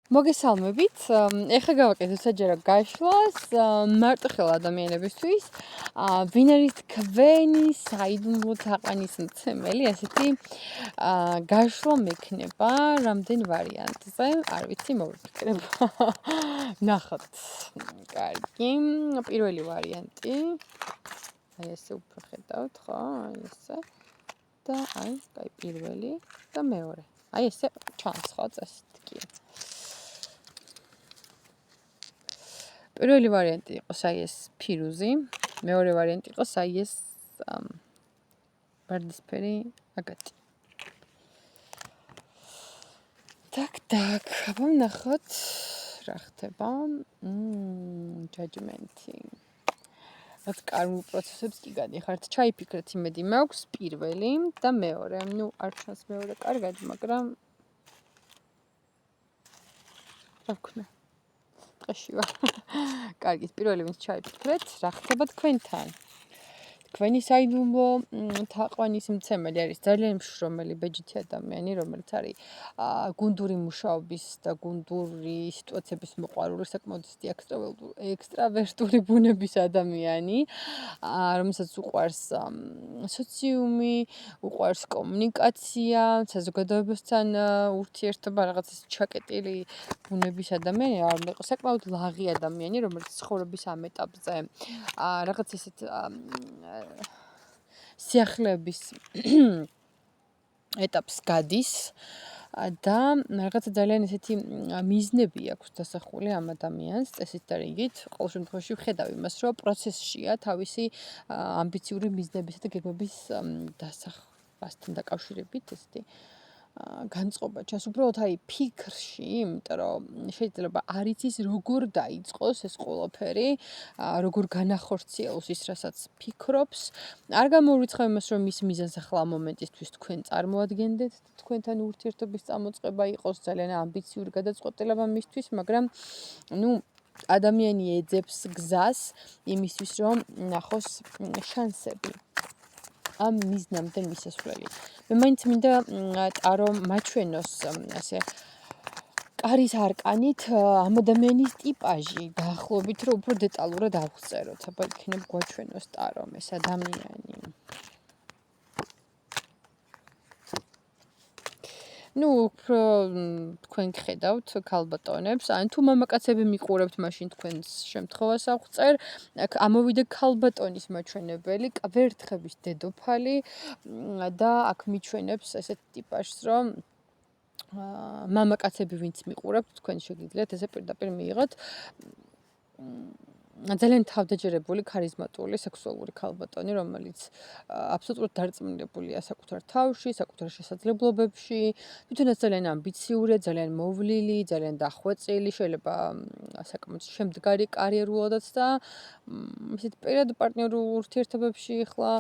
მოგესალმებით. ეხლა გავაკეთებ საჯარო გაშლას მარტოხელ ადამიანებისთვის. ვინ არის თქვენი საიდუმლო თაყვანისმცემელი? ასეთი გაშლა მექნება რამდენ ვარიანტზე? არ ვიცი, მოვიფიქრებ. ნახოთ. კარგი. პირველი ვარიანტი. აი ესე უფრო ხედავთ, ხო? აი ესე. და აი, კაი, პირველი და მეორე. აი ესე ჩანს, ხო, წესით კი. პირველი ვარიანტი იყოს აი ეს ფირუზი, მეორე ვარიანტი იყოს აი ეს ვარდისფერი აგატი. Так, აბა ვნახოთ რა ხდება. Judgment-ი. რაც კარგ პროცესებს კი გადიხართ. ჩაიფიქრეთ იმედი მაქვს პირველი და მეორე. ნუ არ ჩანს მეორე კარგად, მაგრამ რა ვქნა? ტყეში ვარ. კარგი, პირველი ვინც ჩაიფიქრეთ, რა ხდება თქვენთან? თქვენი საიდუმლო თაყვანისმცემელი არის ძალიან მშრომელი ბეჯითი ადამიანი, რომელიც არის გუნდური მუშაობის და გუნდური სიტუაციების მოყვარული, საკმაოდ ექსტრავერტული ბუნების ადამიანი, რომელსაც უყვარს სოციუმი, უყვარს კომუნიკაცია, საზოგადოებასთან ურთიერთობა, რაღაც ეს ჩაკეტილი ბუნების ადამიანი, საკმაოდ ლაღი ადამიანი, რომელიც ცხოვრების ამ ეტაპზე რაღაც ესეთ სიახლეების ეტაპს გადის და რაღაცა ძალიან ესეთი მიზნები აქვს დასახული ამ ადამიანს წესით და რიგით. ყოველ შემთხვევაში ვხედავ იმას, რომ პროცესშია თავისი ამბიციური მიზნებისა და გეგმების დასახვასთან დაკავშირებით ესეთი განწყობა ჩანს უბრალოდ აი ფიქრში, იმიტომ რომ შეიძლება არ იცის როგორ დაიწყოს ეს ყველაფერი, როგორ განახორციელოს ის, რასაც ფიქრობს. არ გამოურიცხავ იმას, რომ მის მიზანს ახლა ამ მომენტისთვის თქვენ წარმოადგენდეთ, თქვენთან ურთიერთობის წამოწყება იყოს ძალიან ამბიციური გადაწყვეტილება მისთვის, მაგრამ ნუ ადამიანი ეძებს გზას იმისთვის, რომ ნახოს შანსები ამ მიზნამდე მისასვლელი. მე მაინც მინდა ტარო მაჩვენოს ასე კარის არკანით ამ ადამიანის ტიპაჟი დაახლოებით რომ უფრო დეტალურად ავხსეროთ. აბა იქნებ გვაჩვენოს ტარომ ეს ადამიანი. ნუ უფრო თქვენ გხედავთ ქალბატონებს, ან თუ მამაკაცები მიყურებთ, მაშინ თქვენს შემთხვევას ავხსერ. აქ ამოვიდა ქალბატონის მაჩვენებელი, კვერთხების დედოფალი და აქ მიჩვენებს ესეთ ტიპაჟს, რომ მამაკაცები ვინც მიყურებთ, თქვენ შეგიძლიათ ესე პირდაპირ მიიღოთ. ძალიან თავდაჯერებული, ქარიზმატული, სექსუალური ქალბატონი, რომელიც აბსოლუტურად დარწმუნებულია საკუთარ თავში, საკუთარ შესაძლებლობებში, თვითონაც ძალიან ამბიციურია, ძალიან მოვლილი, ძალიან დახვეწილი, შეიძლება საკმაოდ შემდგარი კარიერულადაც და ისეთ პირად პარტნიორულ ურთიერთობებში ახლა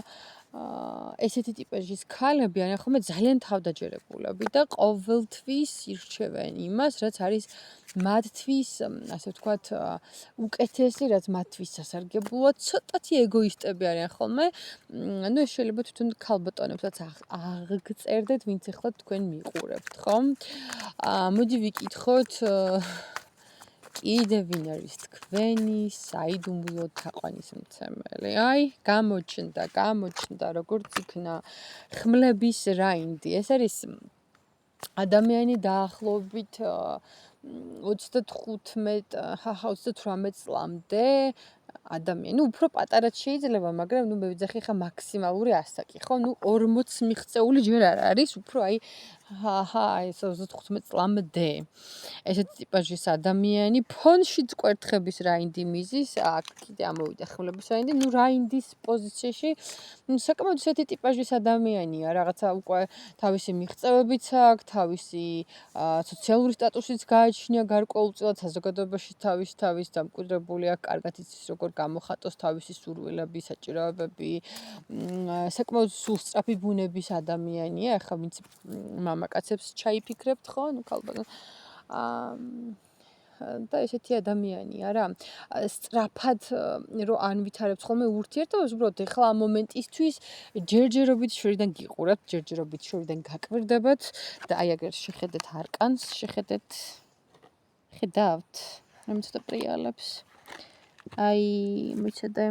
ესეთი ტიპაჟის ქალები არიან ხოლმე ძალიან თავდაჯერებულები და ყოველთვის ირჩევენ იმას, რაც არის მათთვის, ასე ვთქვათ, უკეთესი, რაც მათთვის სასარგებლოა, ცოტათი ეგოისტები არიან ხოლმე. ნუ ეს შეიძლება თვითონ ქალბატონებსაც აღგწერდეთ, ვინც ახლა თქვენ მიყურებთ, ხო? მოდი ვიკითხოთ კიდე ვინ არის თქვენი საიდუმლო თაყვანისმცემელი? აი, გამოჩნდა, როგორც იქნა ხმლების რაინდი. ეს არის ადამიანი დაახლოებით 38 წლამდე ადამიანი, ნუ უფრო პატარაც შეიძლება, მაგრამ ნუ მე ვიძახი ხა მაქსიმალური ასაკი, ხო? ნუ 40 მიღწეული ჯერ არ არის, უფრო აი ეს 35 წლამდე. ესეთი ტიპაჟის ადამიანი, ფონშიც კვერთხების რაინდი მიზის, აქ კიდე ამოვიდა ხმლების რაინდი, ნუ რაინდის პოზიციაში, საკმაოდ ესეთი ტიპაჟის ადამიანია, რაღაცა უკვე თავისი მიღწევებიც აქვს, თავისი სოციალური სტატუსიც გააჩნია გარკვეულწილად საზოგადოებაში თავის დამკვიდრებული აქვს, კარგად იცის როგორ გამოხატოს თავისი სურვილები, საჭიროებები, საკმაოდ სულსწრაფი ბუნების ადამიანია, ახლა ვინც მამაკაცებს ჩაიფიქრებთ, ხო? ნუ ქალბატონ და ესეთი ადამიანია რა. სწრაფად რომ ანვითარებს ხოლმე ურთიერთობას, უბრალოდ ეხლა ამ მომენტისთვის ჯერჯერობით შორიდან გიყურებთ, ჯერჯერობით შორიდან გაკვირდებათ და აი აგერ შეხედეთ არკანს, შეხედეთ ხედავთ? რომ ცოტა პრიალებს. აი, მოიცადე.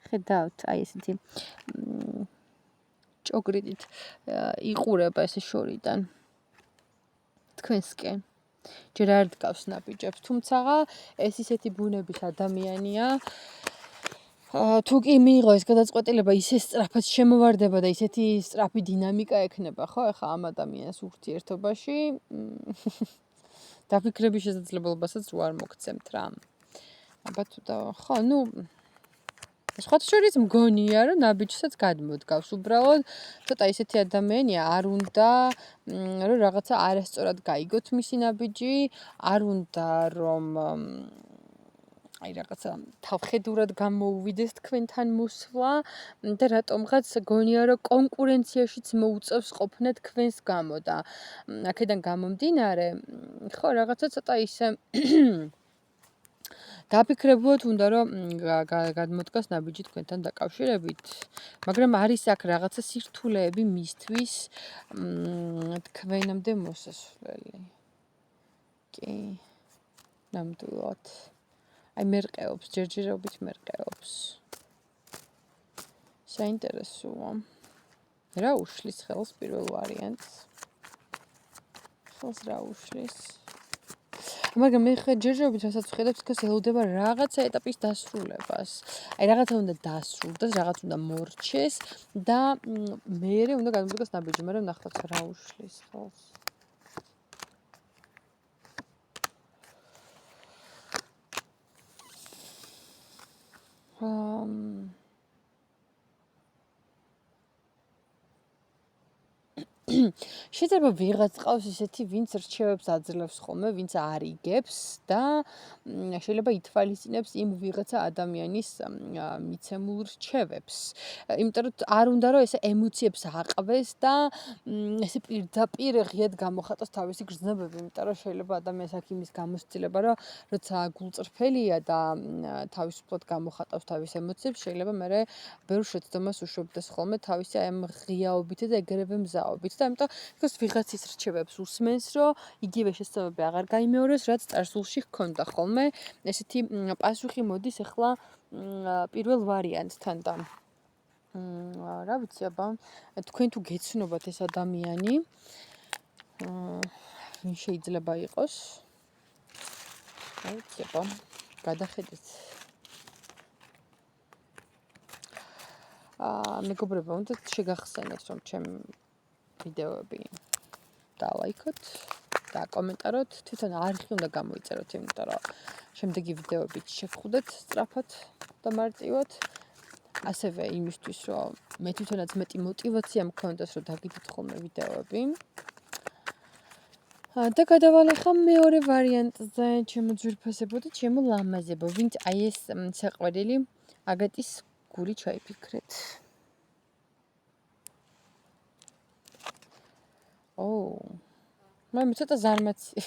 ხედავთ, აი ესეთი ჭოგრიდით იყურება ესე შორიდან. თქვენსკენ. ჯერ არ დგავს ნაბიჯებს, თუმცა ეს ისეთი ბუნების ადამიანია, თუ კი მიიღო ეს გადაწყვეტილება, ისე სწრაფად შემოვარდება და ისეთი სწრაფი დინამიკა ექნება, ხო, ახლა ამ ადამიანს ურთიერთობაში, დაფიქრების შესაძლებლობასაც უარ მოგცემთ რა. ალბათ ხო, სხვათა შორის მგონია, რომ ნაბიჯსაც გადმოდგავს. უბრალოდ ცოტა ისეთი ადამიანია, არ უნდა რომ რაღაცა არასწორად გაიგოთ მისი ნაბიჯი, არ უნდა რომ აი რაღაცა თავხედურად გამოუვიდეს თქვენთან მოსვლა და რატომღაც გონია, რომ კონკურენციაშიც მოუწევს ყოფნა თქვენს გამო და აქედან გამომდინარე, ხო, რაღაცა ცოტა ისე დაფიქრებულად უნდა რომ გადმოდგას ნაბიჯი თქვენთან დაკავშირებით, მაგრამ არის აქ რაღაცა სირთულეები მისთვის თქვენამდე მოსასვლელი. კი. ნამდვილად. აი მერყეობს, ჯერჯერობით მერყეობს. საინტერესოა. რა უშლის ხელს პირველ ვარიანტს? ხელს რა უშლის? მაგრამ მე ჯერჯერობით რასაც ვხედავ, თქოს ელოდება რაღაცა ეტაპის დასრულებას. აი რაღაცა უნდა დასრულდეს, რაღაც უნდა მორჩეს და მერე უნდა გადმოდგას ნაბიჯი, მაგრამ ნახოთ რა უშლის ხელს. შეიძლება ვიღაც ყავს ისეთი, ვინც რჩევებს აძლევს ხოლმე, ვინც არიგებს და შეიძლება ითვალისწინებს იმ ვიღაცა ადამიანის მიცემულ რჩევებს. იმიტომ რომ არ უნდა რომ ესე ემოციებს აყվეს და ესე პირდაპირ ღიად გამოხატოს თავისი გრძნობები, იმიტომ რომ შეიძლება ადამიანს აქ იმის გამოცდილება, რომ როცა გულწრფელია და თავისუფლად გამოხატავს თავის ემოციებს, შეიძლება მერე ბევრ შეცდომას უშვებდეს ხოლმე თავისი აი ამ ღიაობით და ეგრევე მზაობით. და ამიტომ თქოს ვიღაცის რჩევებს უსმენს, რომ იგივე შესაძლებლობა აღარ გაიმეოროს, რაც წარსულში ჰქონდა ხოლმე. ესეთი პასუხი მოდის ახლა პირველ ვარიანტთან და რა ვიცი, აბა თქვენ თუ გეცნობათ ეს ადამიანი, ვინ შეიძლება იყოს? რა ვიცი, აბა გადახედეთ. მეგობრებო, უნდა შეგახსენოთ, რომ ჩემი ვიდეოები დალაიქოთ და კომენტაროთ, თვითონ არხი უნდა გამოიწეროთ, იმიტომ რომ შემდეგი ვიდეოებით შევხვდეთ სწრაფად და მარტივად. ასევე იმისთვის, რომ მე თვითონაც მეტი мотиваცია მქონდეს, რომ დაგიდეთ ხოლმე ვიდეოები. და გადავალ ახლა მეორე ვარიანტზე, ჩემო ძვირფასებო და ჩემო ლამაზებო, ვინც აი ეს საყვარელი აგატის გული ჩაიფიქრეთ. მე ცოტა ზარმაცი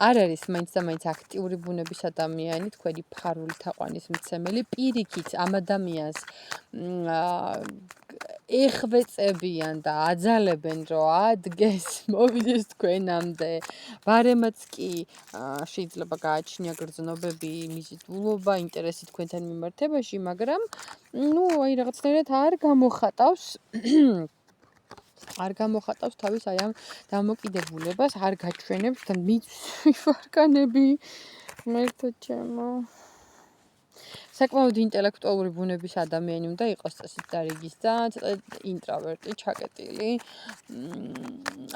არ არის მაინც და მაინც აქტიური ბუნების ადამიანი, თქვენი ფარული თაყვანის მცემელი, პირიქით ამ ადამიანს ეხვეწებიან და აძალებენ, რომ ადგეს, მოვიდეს თქვენამდე. ვარემაც კი შეიძლება გააჩნია გრძნობები, მიზიდულობა, ინტერესი თქვენთან მიმართებაში, მაგრამ აი რაღაცნაირად არ გამოხატავს თავის აი ამ დამოკიდებულებას, არ გაჩვენებს და მივარგანები მერთო ჩემო. საკმაოდ ინტელექტუალური ბუნების ადამიანი უნდა იყოს წესით დარიგის და ცოტა ინტროვერტი, ჩაკეტილი.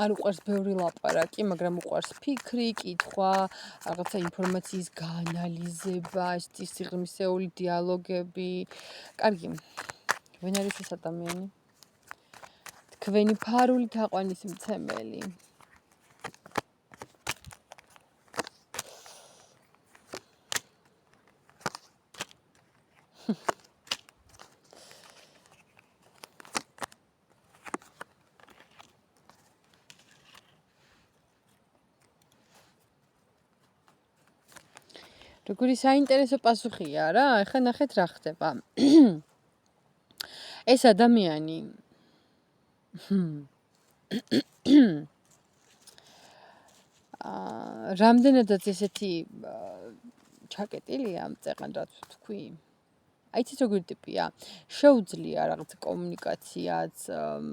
არ უყვარს ბევრი ლაპარაკი, მაგრამ უყვარს ფიქრი, კითხვა, რაღაცა ინფორმაციის გაანალიზება, ესეთი სიღრმისეული დიალოგები. კარგი. ვინ არის ეს ადამიანი? თქვენი ფარული თაყვანის მცემელი. როგორი საინტერესო პასუხია რა, ახლა ნახეთ რა ხდება. ეს ადამიანი რამდენადაც ესეთი ჩაკეტილია ამ წეღან რაც თქვი აიცით როგორი ტიპია? შეუძლია რაღაც კომუნიკაციაც,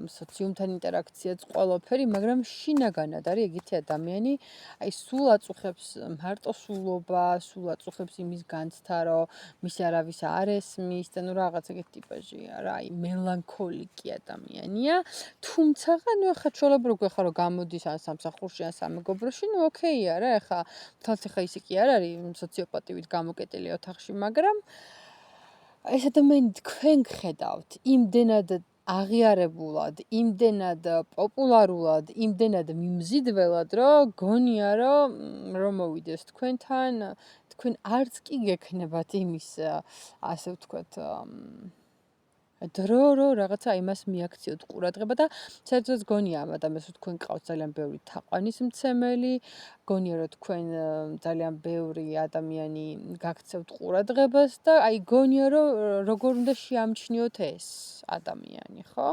სოციუმთან ინტერაქციაც, ყველაფერი, მაგრამ შინაგანად არის ეგეთი ადამიანი, აი სულ აწუხებს მარტოსულობა, სულ აწუხებს იმის განცდა, რომ მის არავის არ ესმის და ნუ რაღაც ეგეთი ტიპაჟია რა, აი მელანქოლიკი ადამიანია. თუმცა, ნუ ახლა ჩვეულებრივ ხო რომ გამოდის ან სამსახურში ან სამეგობროში, ნუ ოკეია რა, ახლა თალს ახლა ისე კი არ არის სოციოპატივით გამოკეტილი ოთახში, მაგრამ ეს ადამიანი თქვენ გხედავთ იმდენად აღიარებულად, იმდენად პოპულარულად, იმდენად მიმზიდველად, რომ გონია რომ მოვიდეს თქვენთან, თქვენ არც კი გექნებათ იმის ასე ვთქვათ დრო რაღაცა იმას მიაქციოთ ყურადღება და საერთოდ გონია ამ ადამიანს რომ თქვენ გყავთ ძალიან ბევრი თაყვანისმცემელი, გონია რომ თქვენ ძალიან ბევრი ადამიანი გაქცევთ ყურადღებას და აი გონია რომ როგორ უნდა შეამჩნიოთ ეს ადამიანი, ხო?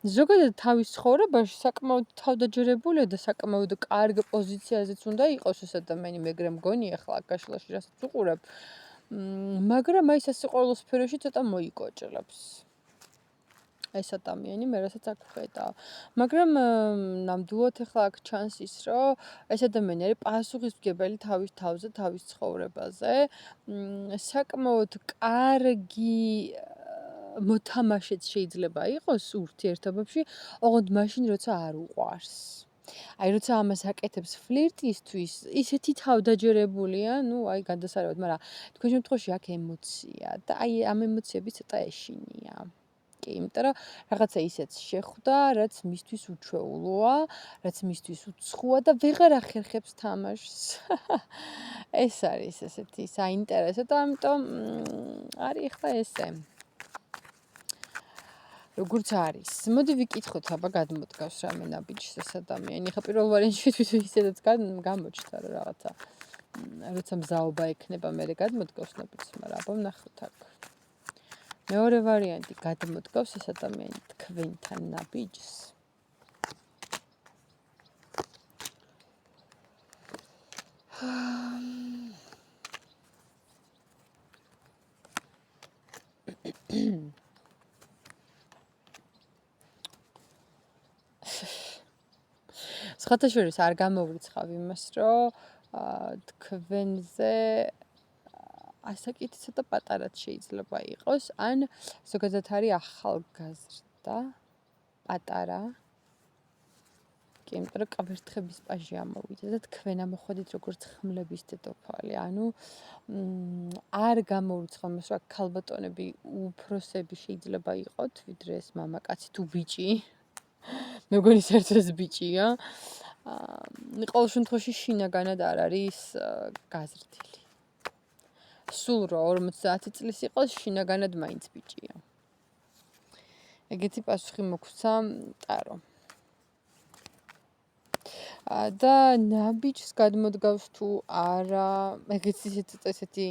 ზოგადად თავის ცხოვრებაში საკმაოდ თავდაჯერებულია და საკმაოდ კარგ პოზიციაზეც უნდა იყოს ეს ადამიანი, მეგრე მგონი ახლა გაშლაში რასაც უყურებ. მაგრამ აი სასიყვარულო სფეროში ცოტა მოიკოჭლებს. ეს ადამიანი მე რასაც აქ ვხედავ. მაგრამ ნამდვილად ახლა აქ ჩანს ის, რომ ეს ადამიანი არის პასუხისმგებელი თავის თავზე, თავის ცხოვრებაზე. საკმაოდ კარგი მოთამაშეც შეიძლება იყოს ურთიერთობებში, ოღონდ მაშინ როცა არ უყვარს. აი როცა ამას აკეთებს ფლირტისთვის, ისეთი თავდაჯერებულია, ნუ აი გადასარევად, მაგრამ თქვენ შემთხვევაში აქ ემოცია და აი ამ ემოციები ცოტა ეშინია. კი, იმიტომ რომ რაღაცა ისეც შეხვდა, რაც მისთვის უჩვეულოა, რაც მისთვის უცხოა და ვეღარ ახერხებს თამაშს. ეს არის ესეთი საინტერესო და ამიტომ არის ახლა ესე. როგორც არის. მოდი ვიკითხოთ, აბა გადმოდგავს რამე ნაბიჯს ეს ადამიანი. ხა პირველ ვარიანტში თვითონ ისედაც გამოჩნდა რა რაღაცა. როცა მზაობა ექნება, მე გადმოდგავს ნაბიჯს, მაგრამ აბა ვნახოთ აქ. მეორე ვარიანტი გადმოდგავს ეს ადამიანი თქვენთან ნაბიჯს. სხვათა შორის არ გამოვრიცხავ იმას, რომ თქვენზე ასაკით ცოტა პატარაც შეიძლება იყოს, ან ზოგადად არის ახალგაზრდა, პატარა. კი, იმიტომ რომ კაბერტხების პაჟი ამოვიდა და თქვენ ამოხვედით როგორც ხმლების დედოფალი. ანუ არ გამოვრიცხავ იმას, რომ ქალბატონები უფროსები შეიძლება იყოთ, ვიდრე ეს მამაკაცი თუ ბიჭი. მე მგონი საერთოდ ეს ბიჭია. ყოველ შემთხვევაში შინაგანად არ არის გაზრდილი. სულ რო 50 წლის იყოს, შინაგანად მაინც ბიჭია. ეგეთი პასუხი მოგვცა ტარო. და ნაბიჯს გადმოდგავს თუ არა, ეგეც ესეთი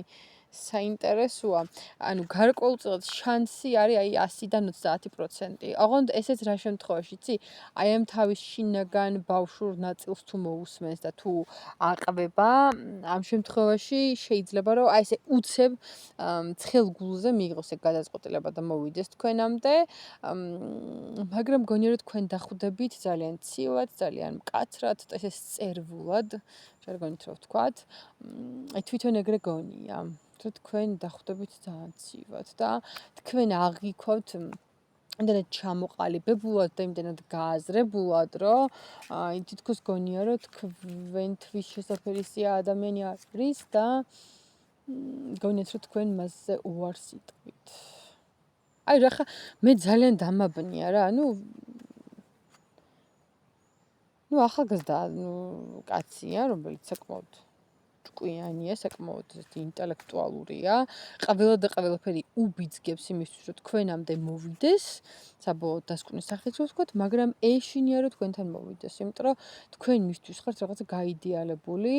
საინტერესოა. ანუ გარკვეულწილად შანსი არის აი 100-დან 30%. ოღონდ ესეც რა შემთხვევაში, იცი? აი ამ თავის შინაგან ბავშვურ ნაწილს თუ მოусმენს და თუ აყვება, ამ შემთხვევაში შეიძლება რომ აი ესე უცებ ცხელ გულზე მიიღოს ეგ გადაწყვეტილება და მოვიდეს თქვენამდე. მაგრამ გონია რომ თქვენ დახვდებით ძალიან ცივად, ძალიან მკაცრად, ესე წერვულად, ჟარგონით რო ვთქვათ. აი თვითონ ეგრე გონია. რომ თქვენ დახვდებით ძალიან ცივად და თქვენ აღიქვთ იმდენად ჩამოყალიბებულად და იმდენად გააზრებულად, რომ აი თითქოს გონია რომ თქვენთვის შესაძლებელია ადამიანი არის და გონიათ რომ თქვენ მასზე უარს იტყვით. აი რა ხა მე ძალიან დამაბნია რა, ახალგაზრდა კაცია, რომელიც საკმაოდ ჭკვიანია, საკმაოდ ინტელექტუალურია. ყველა და ყველაფერი უბიძგებს იმისთვის, რომ თქვენამდე მოვიდეს, საბოლოოდ დასკვნის სახით ვთქვათ, მაგრამ ეშინია რომ თქვენთან მოვიდეს, იმიტომ რომ თქვენ მისთვის ხართ რაღაცა გაიდეალებული,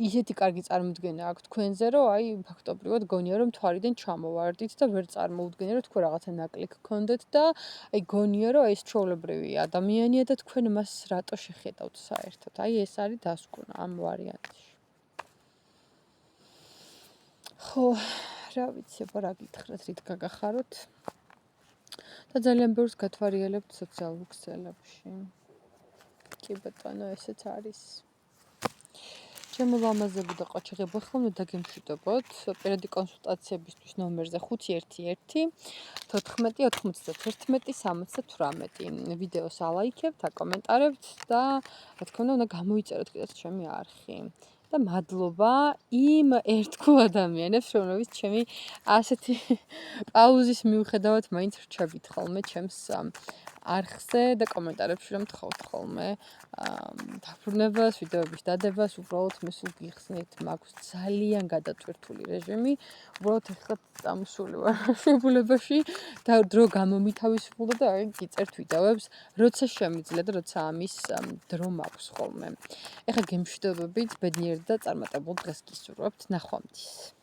ისეთი კარგი წარმოდგენა აქვს თქვენზე, რომ აი ფაქტობრივად გონია რომ თვარიდან ჩამოვარდით და ვერ წარმოუდგენია რომ თქვენ რაღაცა ნაკლი გქონდეთ და აი გონია რომ ეს ჩვეულებრივი ადამიანია და თქვენ მას რატო შეხედავთ საერთოდ. აი ეს არის დასკვნა ამ ვარიანტში. ხო, რა ვიცი, აბა რა გითხრათ, რით გაგახაროთ? და ძალიან ბევრს გათვალიერებთ სოციალურ ქსელებში. კი ბატონო, ესეც არის. ჩემო ლამაზები და ყოჩაღები, ახლა უნდა დაგემშვიდობოთ. პირადი კონსულტაციებისთვის ნომერზე 511 14 91 78. ვიდეოს ალაიქებთ, აკომენტარებთ და რა თქმა უნდა გამოიწეროთ კიდეც ჩემი არხი. და მადლობა იმ ერთგულ ადამიანებს, რომლებიც ჩემი ასეთი პაუზის მიუხედავად მაინც რჩებით ხოლმე ჩემს არხზე და კომენტარებში რომ თხოვთ ხოლმე დაბრუნებას, ვიდეოების დადებას, უბრალოდ მე სულ გიხსნით, მაქვს ძალიან გადატვირთული რეჟიმი, უბრალოდ ეხლა წამოსული ვარ შეებულებაში და დრო გამომითავისუფლდა და აი გიწერთ ვიდეოებს, როცა შემიძლია და როცა ამის დრო მაქვს ხოლმე. ეხლა გემშვიდობებით, ბედნიერ და წარმატებულ დღეს გისურვებთ, ნახვამდის.